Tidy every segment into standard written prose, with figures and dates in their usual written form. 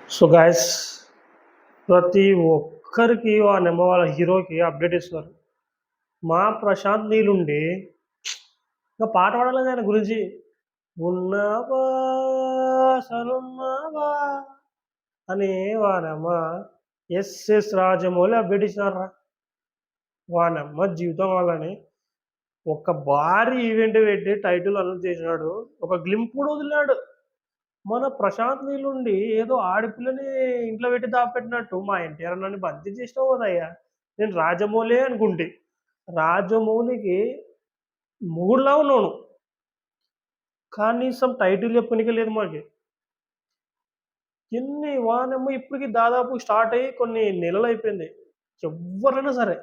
So guys, ప్రతి ఒక్కరికి వాళ్ళ హీరోకి అప్డేట్ ఇస్తున్నారు. మా ప్రశాంత్ నీలుండి ఇంకా పాట పాడాలి ఆయన గురించి. ఉన్నావా అసలున్నావా అని వానమ్మ ఎస్ఎస్ రాజమౌళి అప్డేట్ ఇచ్చినారా. వానమ్మ జీవితం వాళ్ళని ఒక భారీ ఈవెంట్ పెట్టి టైటిల్ అనౌన్స్ చేసినాడు. ఒక గ్లింప్ కూడా వదిలినాడు. మన ప్రశాంత్ నీలుండి ఏదో ఆడపిల్లని ఇంట్లో పెట్టి దాపెట్టినట్టు మా ఎన్టీఆర్ అన్నని బందీ చేసినావు కదయ్యా. నేను రాజమౌళి అనుకుంటే రాజమౌళికి మొగుడులా ఉన్నావు నువ్వు. కనీసం టైటిల్ చెప్పనీకే లేదు మాకి. ఎన్ని వానమ్మ ఇప్పటికి దాదాపు స్టార్ట్ అయ్యి కొన్ని నెలలయిపోయింది. ఎవ్వరైనా సరే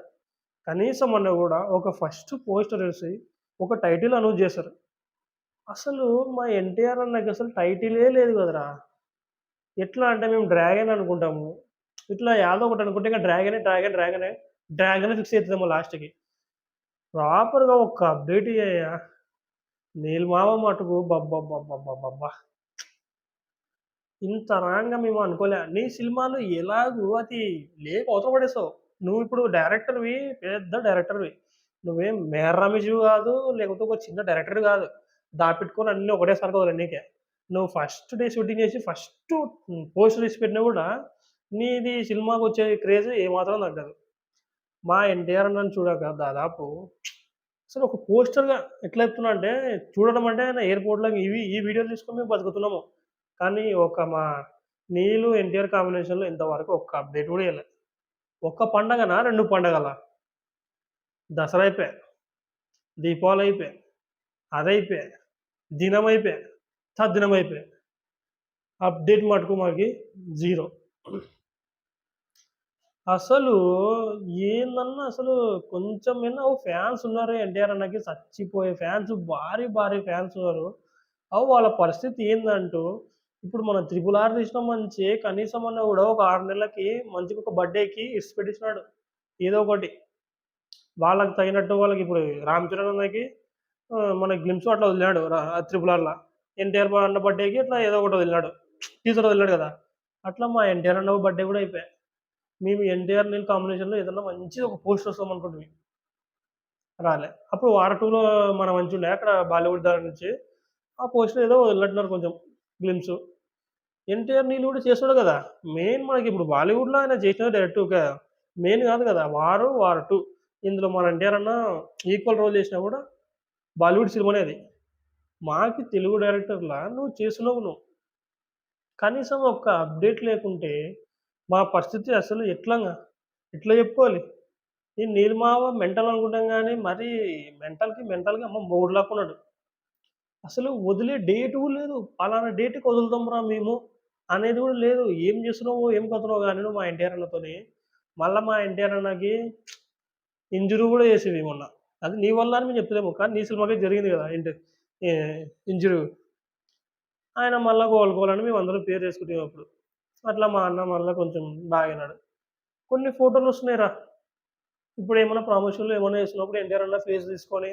కనీసం మొన్న కూడా ఒక ఫస్ట్ పోస్టర్ వేసి ఒక టైటిల్ అనౌన్స్ చేశారు. అసలు మా ఎన్టీఆర్ అన్నకి అసలు టైటిలే లేదు కదరా. ఎట్లా అంటే మేము డ్రాగన్ అనుకుంటాము. ఇట్లా యాదో ఒకటి అనుకుంటే ఇంక డ్రాగనే ఫిక్స్ అయితదేమో లాస్ట్‌కి. ప్రాపర్‌గా ఒక్క అప్డేట్ ఇయ్యయ్యా. నీలమామ మటుకు అబ్బబ్బబ్బబ్బబ్బబ్బా! ఇంత రాంగా మేము అనుకోలే. నీ సినిమాలు ఎలాగో అది లేపి అవతల పడేసావు. నువ్విప్పుడు డైరెక్టర్‌వి, పెద్ద డైరెక్టర్‌వి. నువ్వేం 'మేహర్ రమేష్‌వి' కాదు, లేకపోతే ఒక చిన్న డైరెక్టర్‌వి కాదు. దాపెట్టుకొని అన్నీ ఒకటేసారి వదలనీకే. నువ్వు ఫస్ట్ డే షూటింగ్ చేసి ఫస్ట్ పోస్టర్ తీసి పెట్టినా కూడా నీది సినిమాకొచ్చే క్రేజ్ ఏమాత్రం తగ్గదు. మా ఎన్టీఆర్ అన్నని చూడక దాదాపు అసలు ఒక పోస్టర్‌గా ఎట్లా చెప్తున్నా అంటే, చూడడం అంటే ఆయన ఎయిర్‌పోర్ట్‌లో ఈ వీడియోలు తీసుకొని మేము బతుకుతున్నాము. కానీ ఒక మా నీలు, ఎన్టీఆర్ కాంబినేషన్‌లో ఇంతవరకు ఒక్క అప్డేట్ కూడా ఇయ్యలే. ఒక్క పండగనా? 2 పండగలా? దసరా అయిపాయె, దీపావళి అయిపాయె, అదయిపాయె, దినం అయిపాయె, తద్దినం అయిపాయె. అప్డేట్ మటుకు మాకి జీరో. అసలు ఏందన్నా అసలు కొంచెమైనా ఫ్యాన్స్ ఉన్నారు ఎన్టీఆర్ అన్నకి చచ్చిపోయే ఫ్యాన్స్ భారీ, భారీ ఫ్యాన్స్ ఉన్నారు. వాళ్ళ పరిస్థితి ఏందంటూ ఇప్పుడు మనం 'త్రిపుల్ ఆర్' తీసిన మంచే కనీసం అన్నా గూడా ఒక 6 నెలలకి మంచిగా ఒక బర్త్‌డేకి ఇడిసిపెట్టేసినాడు. ఏదో ఒకటి. వాళ్ళకి తగినట్టు వాళ్ళకిప్పుడు 'రామ్ చరణ్' అన్నకి మన గ్లిమ్స్ అట్లా వదిలినాడు 'త్రిపుల్ ఆర్‌ల'. ఎన్టీఆర్ అన్న బర్త్‌డేకి ఇట్లా ఏదో ఒకటి వదిలినాడు. టీజర్ వదిలినాడు గదా! అట్లా మా ఎన్టీఆర్ అన్న బర్త్‌డే గూడా అయిపాయే. మేము ఎన్టీఆర్, నీల్ కాంబినేషన్‌లో ఏదన్నా మంచిగా ఒక పోస్టర్ వస్తామనుకుంటిమి. రాలే. అప్పుడు 'వార్ 2'లో మన మంచుండే అక్కడ బాలీవుడ్ దాని నుంచి. ఆ పోస్టర్ ఏదో వదిలినట్టున్నారు కొంచెం గ్లిమ్స్. ఎన్టీఆర్, నీల్ గూడా చేస్తున్నాడు గదా! మెయిన్ మనకిప్పుడు బాలీవుడ్‌లో ఆయన చేసినది డైరెక్ట్ ఒక మెయిన్ గాదు గదా! 'వార్ 2' ఇందులో మన ఎన్టీఆర్ అన్న ఈక్వల్ రోల్ చేసినా గూడా బాలీవుడ్ సినిమానే అది. మాకి తెలుగు డైరెక్టర్‌లా నువ్వు చేస్తున్నావు నువ్వు. కనీసం ఒక్క అప్డేట్ లేకుంటే మా పరిస్థితి అసలు ఎట్లా చెప్పుకోవాలి? ఈ నీలిమావ మెంటల్ అనుకుంటాం గానీ, మరీ మెంటల్‌గా అమ్మ మొగుడులాక్కున్నాడు. అసలు వదిలే డేట్ గూడా లేదు. పలానా డేట్‌కి వదులుతాంరా మేము అనేది గూడా లేదు. ఏం చేస్తున్నావో, ఏం కథనో గానీ నువ్వు మా ఎన్టీఆర్ అన్నతోని. మళ్ళా మా ఎన్టీఆర్ అన్నకి ఇంజురీ గూడా చేసిర్రు మొన్న. అది నీ వల్ల అని మేము చెప్తలేము. కానీ నీ సినిమాకే జరిగింది గదా! ఈ ఇంజురీ. ఆయన మళ్ళా కోలుకోవాలని మేమందరం ప్రేయర్ చేసుకుంటాం అప్పుడు. అట్లా మా అన్న మళ్ళా కొంచెం బాగయినాడు. కొన్ని ఫోటోలొస్తున్నాయిరా. ఇప్పుడేమన్నా ప్రమోషన్‌లో ఏమన్నా చేస్తున్నప్పుడు ఎన్టీఆర్ అన్న ఫేస్ తీసుకొని,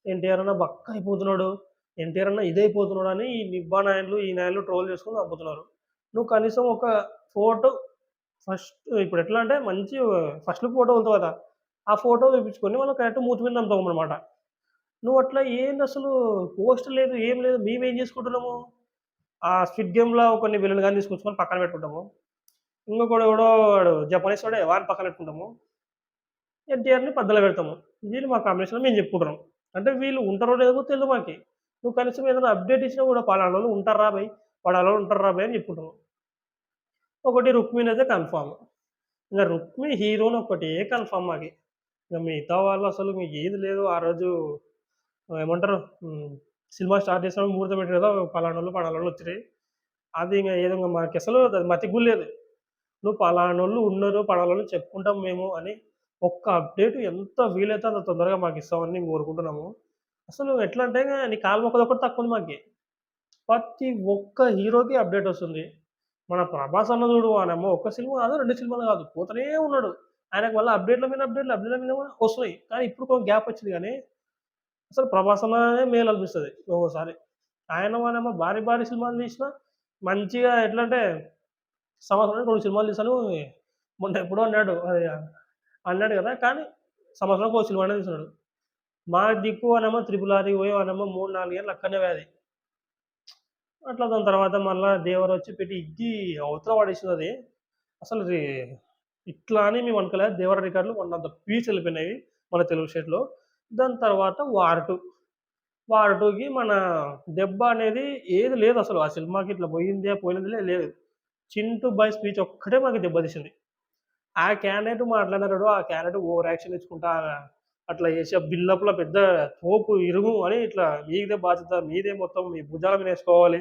ఎన్టీఆర్ అన్న బక్కయిపోతున్నాడు, ఎన్టీఆర్ అన్న ఇదైపోతున్నాడని ఈ నిబ్బా నాయన్లు, ఈ నాయన్లు ట్రోల్ చేసుకొని చంపుతున్నారు. నువ్వు కనీసం ఒక ఫోటో ఫస్ట్ ఇప్పుడెట్లా అంటే మంచి ఫస్ట్ లుక్ ఫోటో వదులుతావు కదా! ఆ ఫోటో తెప్పించుకొని మళ్ళా కరెక్ట్ మూతి మీద నమ్ముతామనమాట. నువ్వట్లా ఏందసలు పోస్టర్ లేదు, ఏం లేదు. మేమేం చేసుకుంటున్నాము? ఆ 'స్క్విడ్ గేమ్‌లో' కొన్ని విలన్ గాడిని తీసుకొచ్చుకొని పక్కన పెట్టుకుంటాము. ఇంకొకడెవడో వాడు జపనీస్ వాడే వాడిని పక్కన పెట్టుకుంటాము. ఎన్టీఆర్‌ని పక్కన పెడతాము. వీళ్ళు మా కాంబినేషన్‌లో మేము చెప్పుకుంటున్నాం. అంటే వీళ్ళు ఉంటారో లేదో కూడా తెలీదు మాకి. నువ్వు కనీసం ఏదైనా అప్డేట్ ఇచ్చినా కూడా పలానోళ్ళు ఉంటార్రా బయ్, పలానోళ్ళు ఉంటార్రా బయ్ అని చెప్పుకుంటున్నావు. ఒకటి 'రుక్మిణి' అయితే కన్ఫర్మ్. ఇంగ 'రుక్మి' హీరోని ఒక్కటే కన్ఫర్మ్ మాకి. ఇంగ మిగతా వాళ్ళు అసలు మీకేది లేదు. ఆ రోజు ఏమంటారు సినిమా స్టార్ట్ చేసినప్పుడు ముహూర్తం పెట్టారు కదా! పలానోళ్ళు, పలానోళ్ళు వచ్చిర్రు. అది ఇంగ ఏదో ఇంగ మాకసలు అది మతికి కూడా లేదు. నువ్వు పలానోళ్ళు ఉన్నారు, పలానోళ్ళని చెప్పుకుంటాం మేము అని ఒక్క అప్డేట్ ఎంత వీలైతే అంత తొందరగా మాకిస్తామని మేము కోరుకుంటున్నాము. అసలు ఎట్లా అంటే నీ కాలు మొక్కదొక్కటి తక్కువుంది మాకి. ప్రతి ఒక్క హీరోకి అప్డేట్ వస్తుంది. మన 'ప్రభాస్' అన్న చూడు వానమ్మో ఒక్క సినిమా కాదు, 2 సినిమాలు కాదు పోతనే ఉన్నాడు. ఆయనకు మళ్ళా అప్డేట్‌ల మీద వస్తున్నాయి. కానీ ఇప్పుడు కొంచెం గ్యాప్ వచ్చింది గానీ, అసలు 'ప్రభాస్' అన్ననే మేలనిపిస్తది ఒక్కోసారి. ఆయన వానేమో భారీ, భారీ సినిమాలు తీసినా మంచిగా ఎట్లంటే సంవత్సరానికి 2 సినిమాలు తీశాను. మొన్న ఎప్పుడో అన్నాడు. అది అన్నాడు గదా! కానీ సంవత్సరానికి ఒక సినిమానే తీస్తున్నాడు. మా దిక్కు అనేమో 'త్రిపుల్ ఆర్'కి పోయేవాడేమో 3, 4 ఏళ్ళు అక్కడనే వ్యాధి. అట్లా దాని తర్వాత మళ్ళా దేవరొచ్చి పెట్టి ఇద్ది అవతల పడేసిందది. అసలు ఇట్లా అని మేము అనుకోలే. దేవర రికార్డులు వన్ ఆఫ్ ద పీక్స్ ఎళ్ళిపోయినాయి మన తెలుగు స్టేట్‌లో. దాని తర్వాత 'వార్ 2'. 'వార్ 2'కి మన దెబ్బ అనేది ఏది లేదసలు. ఆ సినిమాకి ఇట్లా పోయిందే, పోయినదిలే లేదు. 'చింటూ బాయ్' స్పీచ్ ఒక్కటే మాకు దెబ్బ తీసింది. ఆ క్యాండిడేట్ మాట్లాడినాడు. ఆ క్యాండిడేట్ ఓవర్ యాక్షన్ ఇచ్చుకుంటా అట్లా చేసి ఆ బిల్డప్‌లో పెద్ద తోపు ఇరుగు అని ఇట్లా మీదే బాధ్యత, మీదే మొత్తం మీ భుజాల మీద ఏసుకోవాలి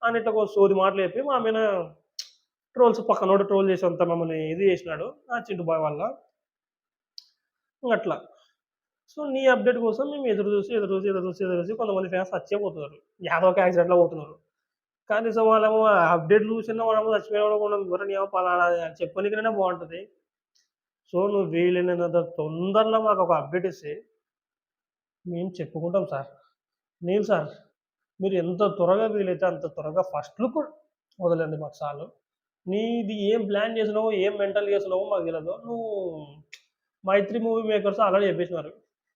అని ఇట్లా సోది మాటలు చెప్పి మా మీద ట్రోల్స్ పక్కనోడు ట్రోల్ చేసేంత మమ్మల్ని ఇది చేసినాడు. ఆ 'చింటూ బాయ్' వల్ల. అట్లా. సో, నీ అప్‌డేట్ కోసం మేము ఎదురు చూసి, ఎదురు చూసి, ఎదురు చూసి, ఎదురు చూసి కొంతమంది ఫ్యాన్స్ చచ్చే పోతున్నారు. యాదో ఒక యాక్సిడెంట్‌లో పోతున్నారు. కనీసం వాళ్ళేమో అప్‌డేట్‌లు చూసినా వాడేమో చచ్చిపోయినోడు కూడా "ఒరేయ్! నీయమ్మ పలానా" అని చెప్పనీకైనా బావుంటది. సో, నువ్వు వీలైనంత తొందరలో మాకొక అప్‌డేట్ ఇస్తే మేము చెప్పుకుంటాం సార్. లేదు సార్. మీరు ఎంత త్వరగా వీలైతే అంత త్వరగా ఫస్ట్ లుక్ వదలండి మాకు చాలు. నీది ఏం ప్లాన్ చేసినావో, ఏం మెంటల్ చేస్తున్నావో మాకు తెలవదు. నువ్వు 'మైత్రి' మూవీ మేకర్స్ ఆల్రెడీ చెప్పేసినారు.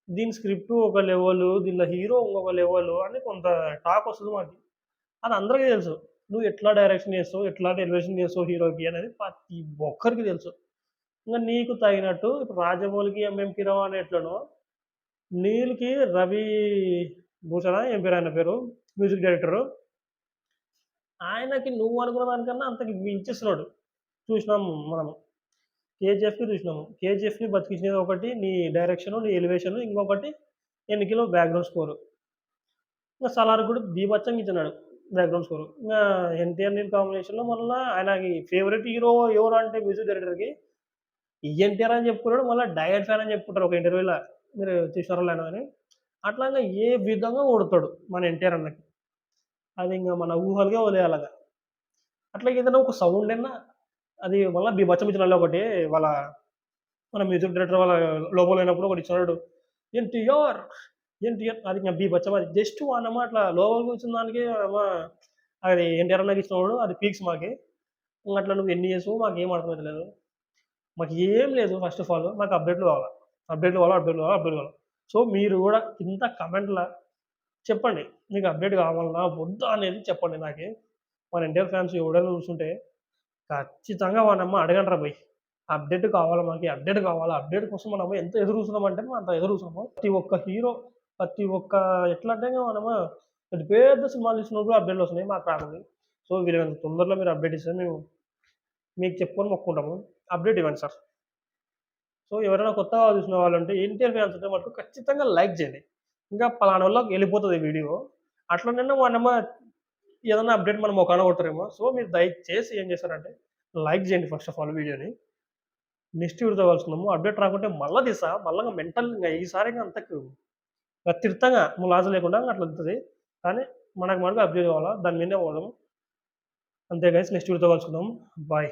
దీని స్క్రిప్ట్ ఒక లెవెలు, దీనిలో హీరో ఇంకొక లెవెలు అని కొంత టాక్ వస్తది మాకి. అది అందరికీ తెలుసు. నువ్వు ఎట్లా డైరెక్షన్ చేస్తావు, ఎట్లాంటి ఎలివేషన్ చేస్తావు హీరోకి అనేది ప్రతి ఒక్కరికి తెలుసు. ఇంగ నీకు తగినట్టు ఇప్పుడు 'రాజమౌళికి' 'ఎంఎం కీరవాణి' ఎట్లనో, 'నీల్‌కి' 'రవి భూషణ' ఏం పేరు ఆయన పేరు మ్యూజిక్ డైరెక్టరు. ఆయనకి నువ్వు అనుకున్న దానికన్నా అంతకు మించిస్తున్నాడు. చూసినాం మనము. 'కేజీఎఫ్‌కి' చూసినాము. 'కేజీఎఫ్‌ని' బతికించినది ఒకటి నీ డైరెక్షను, నీ ఎలివేషను, ఇంకొకటి 'ఎనిమికిలో' బ్యాక్‌గ్రౌండ్ స్కోరు. ఇంగ 'సలార్‌కి' కూడా బీభత్సంగా ఇచ్చినాడు బ్యాక్‌గ్రౌండ్ స్కోరు. ఇంగా 'ఎన్టీఆర్' నీల్ కాంబినేషన్‌లో మళ్ళా ఆయనకి ఫేవరెట్ హీరో ఎవరు అంటే మ్యూజిక్ డైరెక్టర్‌కి 'ఎన్టీఆర్' అని చెప్పుకున్నాడు. మళ్ళా డయట్ ఫ్యాన్ అని చెప్పుకుంటారు ఒక ఇంటర్వ్యూలో. మీరు చూసినారో లేదో గాని. అట్లాగా ఏ విధంగా కొడతాడు మన 'ఎన్టీఆర్' అన్నకి. అది ఇంగ మన ఊహలకే వదిలేయాలది. అట్లా ఏదైనా ఒక సౌండన్నా అది మళ్ళా బీభత్సం ఇచ్చినాడులే ఒకటి వాళ్ళ మన మ్యూజిక్ డైరెక్టర్ వాళ్ళ లోగో లేనప్పుడు ఒకటి ఇచ్చినాడు. 'ఎన్టీఆర్, ఎన్టీఆర్' అది ఇంగ బీభత్సం అది. జస్ట్ వాడేమో అట్లా లోగోకి వచ్చిన దానికి ఏమో అది 'ఎన్టీఆర్' అన్నకి ఇచ్చినోడు అది పీక్స్ మాకి. ఇంగ అట్లా నువ్వు ఎన్ని చేసావో మాకేం అర్థమైతలేదు. మాకు ఏం లేదు ఫస్ట్ ఆఫ్ ఆల్. మాకు అప్‌డేట్‌లు కావాలా. అప్‌డేట్‌లు కావాలా, అప్‌డేట్‌లు కావాలా, అప్‌డేట్‌లు కావాలా. సో, మీరు గూడా కింద కామెంట్‌ల చెప్పండి. మీకు అప్‌డేట్ కావాలనా? వద్దా? అనేది చెప్పండి నాకి. మన 'ఎన్టీఆర్' ఫ్యాన్స్ ఎవడైనా చూసుంటే ఖచ్చితంగా వాడినమ్మ అడగండ్రా బయ్. అప్‌డేట్ కావాలా మనకి, అప్‌డేట్ కావాలా, అప్‌డేట్ కోసం మనము ఎంత ఎదురు చూస్తున్నామంటే మేము అంత ఎదురు చూస్తున్నాము. ప్రతి ఒక్క హీరో, ప్రతి ఒక్క ఎట్లంటే మనము పెద్ద పెద్ద సినిమాలు తీసినోళ్ళు కూడా అప్‌డేట్‌లు వస్తున్నాయి. మాకు రాలేదు. సో, వీలైనంత తొందరలో మీరు అప్‌డేట్ ఇస్తే మేము మీకు చెప్పుకొని మొక్కుకుంటాము. అప్‌డేట్ ఇవ్వండి సార్. సో, ఎవరైనా కొత్తగా చూసిన వాళ్ళుంటే 'ఎన్టీఆర్' ఫ్యాన్స్ ఉంటే మటుకు ఖచ్చితంగా లైక్ చేయండి. ఇంకా పలానోళ్ళకి ఎళ్ళిపోతది వీడియో. అట్లనన్నా వాడినమ్మ ఏదన్నా అప్‌డేట్ మన మొఖాన కొడతారేమో. సో, మీరు దయచేసి ఏం చేస్తారంటే లైక్ చేయండి ఫస్ట్ ఆఫ్ ఆల్ వీడియోని. నెక్స్ట్ వీడియోతో కలుసుకుందాము. అప్‌డేట్ రాకుంటే మళ్ళా తీస్తా. మళ్ళా మెంటల్ ఇంగ ఈసారి ఇంగ అంతకు తిడతంగా ములాజు లేకుండా అట్లా ఉంటది. కానీ మనకు మటుకు అప్‌డేట్ కావాలా. దాని మీదనే పోదాము. అంతే గైస్ నెక్స్ట్ వీడియోతో కలుసుకుందాం. బాయ్.